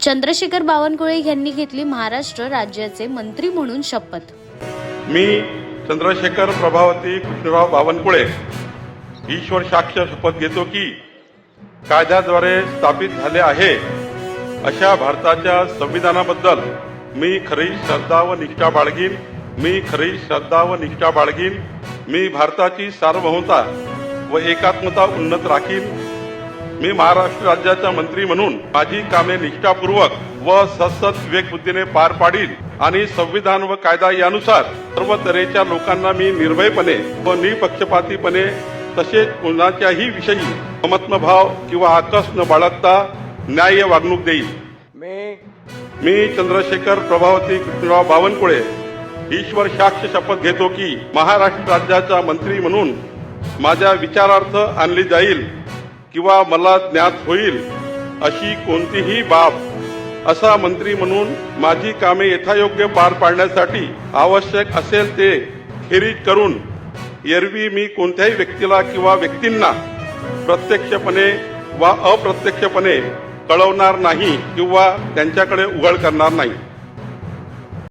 चंद्रशेखर बावनकुळे यांनी घेतली महाराष्ट्र राज्याचे मंत्री म्हणून शपथ। मी चंद्रशेखर प्रभावती कृष्णराव बावनकुळे ईश्वर साक्ष शपथ घेतो की कायद्याद्वारे स्थापित झाले आहे अशा भारताच्या संविधानाबद्दल मी खरी श्रद्धा व निष्ठा बाळगीन। मी भारताची सार्वभौमता व एकात्मता उन्नत राखीन। मी महाराष्ट्र राज्याचा मंत्री म्हणून माझी कामे निष्ठापूर्वक व सतत विवेकबुद्धीने पार पाडीन आणि संविधान व कायदा यानुसार सर्व तऱ्हेच्या लोकांना मी निर्भयपणे व निपक्षपातीपणे तसेच कोणाच्याही विषयी समत्मभाव किंवा आकस न बाळगता न्याय्य वागणूक देईन। मी चंद्रशेखर प्रभावती कृष्णराव बावनकुळे ईश्वर साक्ष शपथ घेतो की महाराष्ट्र राज्याचा मंत्री म्हणून माझ्या विचारार्थ आणली जाईल किंवा मला ज्ञात होईल अशी कोणतीही बाब असा मंत्री म्हणून माझी कामे यथायोग्य पार पाडण्यासाठी आवश्यक असेल ते खेरीज करून एरवी मी कोणत्याही व्यक्तीला किंवा व्यक्तींना प्रत्यक्षपणे वा अप्रत्यक्षपणे कळवणार नाही किंवा त्यांच्याकडे उघड करणार नाही।